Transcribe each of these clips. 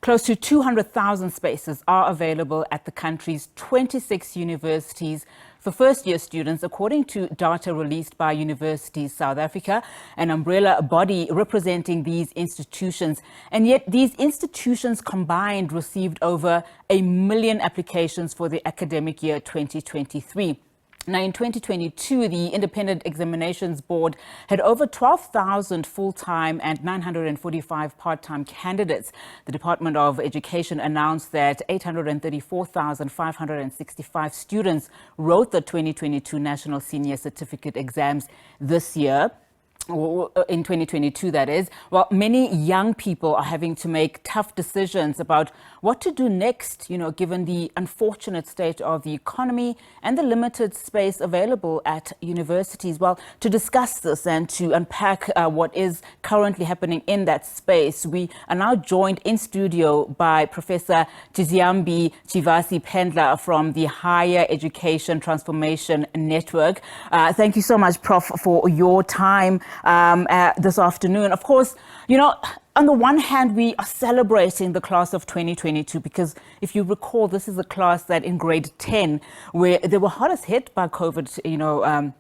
Close to 200,000 spaces are available at the country's 26 universities for first-year students, according to data released by Universities South Africa, an umbrella body representing these institutions. And yet these institutions combined received over 1 million applications for the academic year 2023. Now, in 2022, the Independent Examinations Board had over 12,000 full-time and 945 part-time candidates. The Department of Education announced that 834,565 students wrote the 2022 National Senior Certificate exams this year. In 2022, that is. Well, many young people are having to make tough decisions about what to do next, given the unfortunate state of the economy and the limited space available at universities. Well, to discuss this and to unpack what is currently happening in that space, we are now joined in studio by Professor Thidziambi Tshivhase-Phendla from the Higher Education Transformation Network. Thank you so much, Prof, for your time this afternoon. Of course, on the one hand, we are celebrating the class of 2022 because if you recall, this is a class that in grade 10, where they were hardest hit by COVID,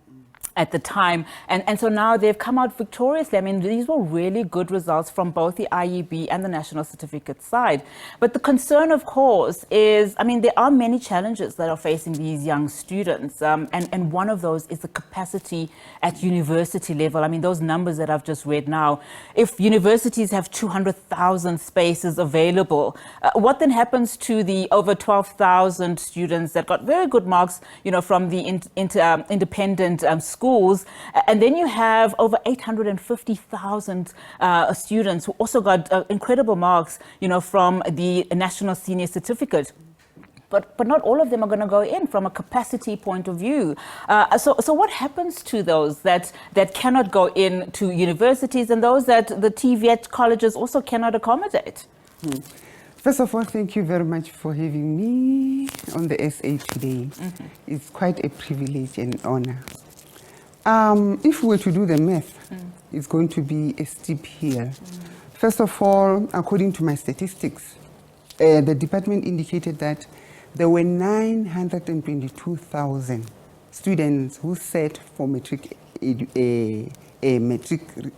at the time. And so now they've come out victoriously. I mean, these were really good results from both the IEB and the National Certificate side. But the concern, of course, is, there are many challenges that are facing these young students. And one of those is the capacity at university level. Those numbers that I've just read now, if universities have 200,000 spaces available, what then happens to the over 12,000 students that got very good marks, from the independent schools? And then you have over 850,000 students who also got incredible marks, from the National Senior Certificate. But not all of them are going to go in from a capacity point of view. So what happens to those that cannot go in to universities and those that the Tvet colleges also cannot accommodate? First of all, thank you very much for having me on the SA today. It's quite a privilege and honor. If we were to do the math, it's going to be a steep hill. First of all, according to my statistics, the department indicated that there were 922,000 students who sat for matric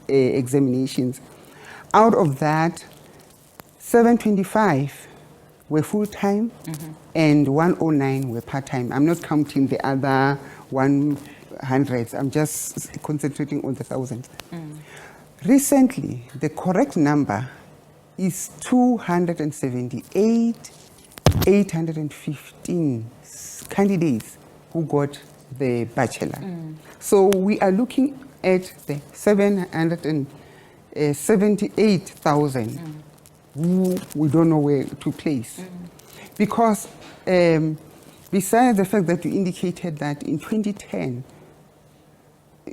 examinations. Out of that, 725 were full-time and 109 were part-time. I'm not counting the other 100s. I'm just concentrating on the thousands. Recently, the correct number is 278,815 candidates who got the bachelor. So we are looking at the 778,000 who we don't know where to place. Because besides the fact that you indicated that in 2020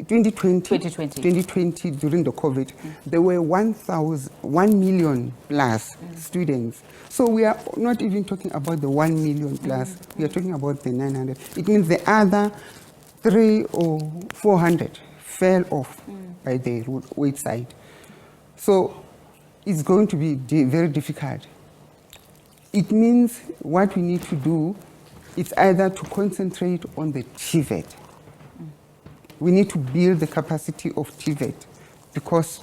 during the COVID, there were 1 million plus students. So we are not even talking about the 1 million plus, we are talking about the 900. It means the other 300 or 400 fell off by the wayside. So it's going to be very difficult. It means what we need to do is either to concentrate on the Tvet. We need to build the capacity of Tvet because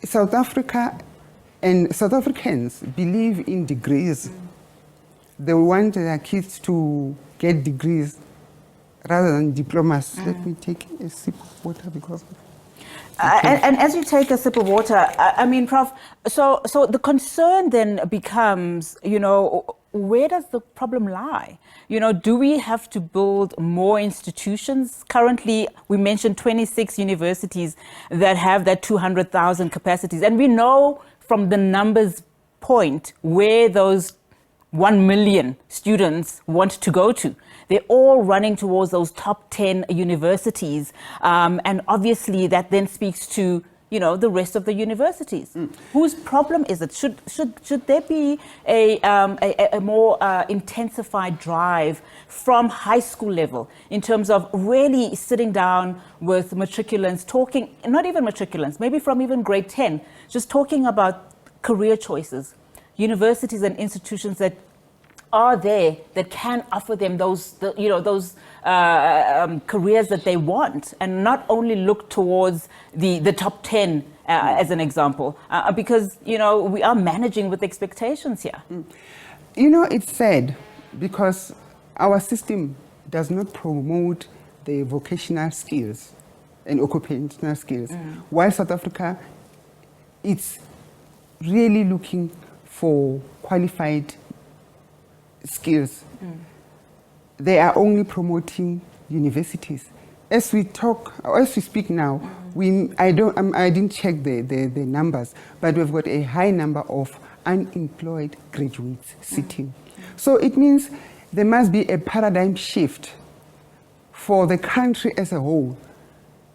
South Africa and South Africans believe in degrees. They want their kids to get degrees rather than diplomas. Let me take a sip of water because... And as you take a sip of water, Prof, so the concern then becomes, where does the problem lie? Do we have to build more institutions? Currently, we mentioned 26 universities that have that 200,000 capacities. And we know from the numbers point where those 1 million students want to go to. They're all running towards those top 10 universities. And obviously that then speaks to, the rest of the universities. Whose problem is it? Should there be a more intensified drive from high school level in terms of really sitting down with matriculants, talking, not even matriculants, maybe from even grade 10, just talking about career choices, universities and institutions that are there that can offer them those careers that they want, and not only look towards the top 10 as an example, because we are managing with expectations here. It's sad because our system does not promote the vocational skills and occupational skills, while South Africa, it's really looking for qualified skills. They are only promoting universities. As we speak now, I didn't check the numbers, but we've got a high number of unemployed graduates sitting. So it means there must be a paradigm shift for the country as a whole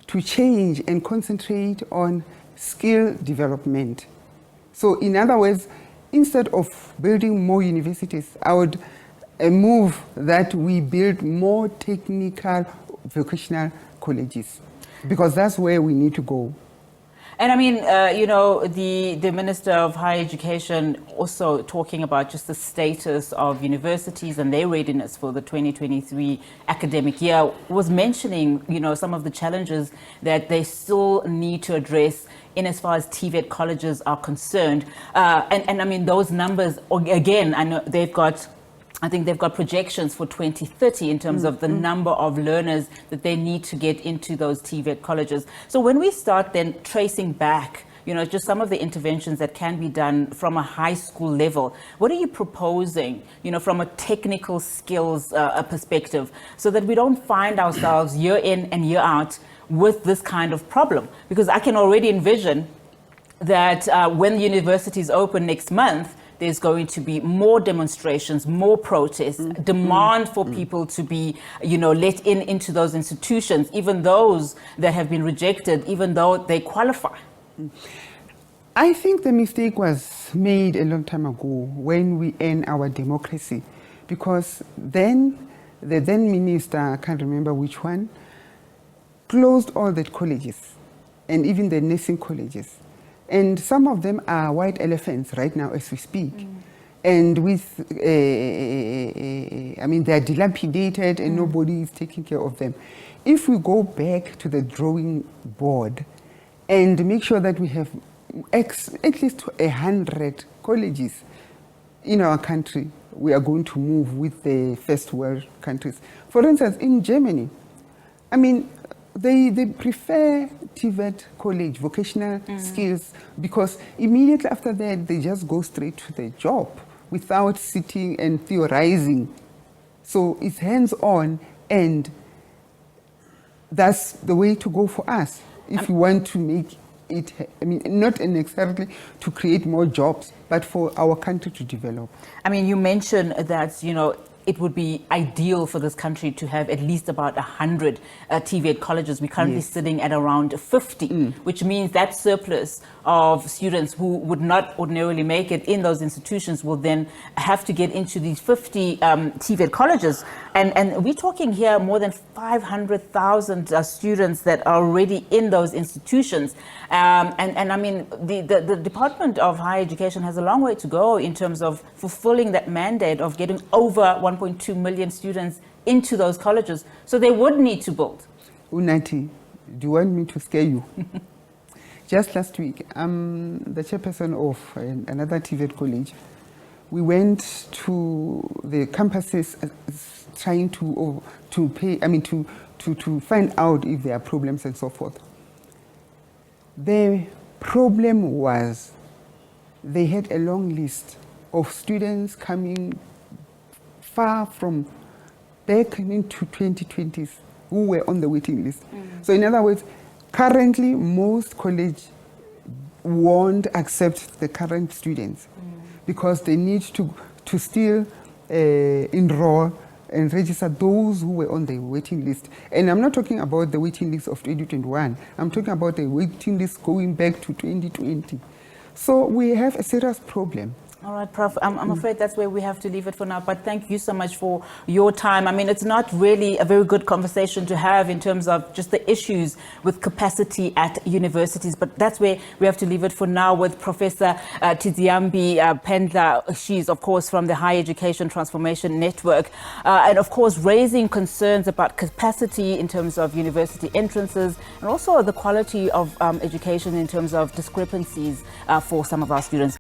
to change and concentrate on skill development. So in other words, instead of building more universities, I would move that we build more technical vocational colleges, because that's where we need to go. And I mean, the Minister of Higher Education also talking about just the status of universities and their readiness for the 2023 academic year, was mentioning, some of the challenges that they still need to address in as far as Tvet colleges are concerned. And I mean, those numbers, again, I think they've got projections for 2030 in terms of the number of learners that they need to get into those Tvet colleges. So when we start then tracing back, just some of the interventions that can be done from a high school level, what are you proposing, from a technical skills perspective, so that we don't find ourselves year in and year out with this kind of problem? Because I can already envision that when the universities open next month, there's going to be more demonstrations, more protests, demand for people to be, let into those institutions, even those that have been rejected, even though they qualify. I think the mistake was made a long time ago when we end our democracy, because then the then minister, I can't remember which one, closed all the colleges and even the nursing colleges. And some of them are white elephants right now as we speak. And with, they're dilapidated and nobody is taking care of them. If we go back to the drawing board and make sure that we have at least 100 colleges in our country, we are going to move with the first world countries. For instance, in Germany, they prefer Tvet college, vocational skills, because immediately after that, they just go straight to the job without sitting and theorizing. So it's hands-on, and that's the way to go for us. If you want to make it, not necessarily to create more jobs, but for our country to develop. You mentioned that, it would be ideal for this country to have at least about 100 Tvet colleges. We're currently sitting at around 50, which means that surplus of students who would not ordinarily make it in those institutions will then have to get into these 50 Tvet colleges. And we're talking here more than 500,000 students that are already in those institutions. The Department of Higher Education has a long way to go in terms of fulfilling that mandate of getting over 1.2 million students into those colleges. So they would need to build. Unati, do you want me to scare you? Just last week, I'm the chairperson of another Tvet college. We went to the campuses trying to find out if there are problems and so forth. The problem was they had a long list of students coming far from back into 2020s who were on the waiting list. So in other words, currently most colleges won't accept the current students because they need to still enroll and register those who were on the waiting list. And I'm not talking about the waiting list of 2021. I'm talking about the waiting list going back to 2020. So we have a serious problem All right, Prof. I'm afraid that's where we have to leave it for now. But thank you so much for your time. I mean, it's not really a very good conversation to have in terms of just the issues with capacity at universities. But that's where we have to leave it for now with Professor Thidziambi Phendla. She's, of course, from the Higher Education Transformation Network. And, of course, raising concerns about capacity in terms of university entrances and also the quality of education in terms of discrepancies for some of our students.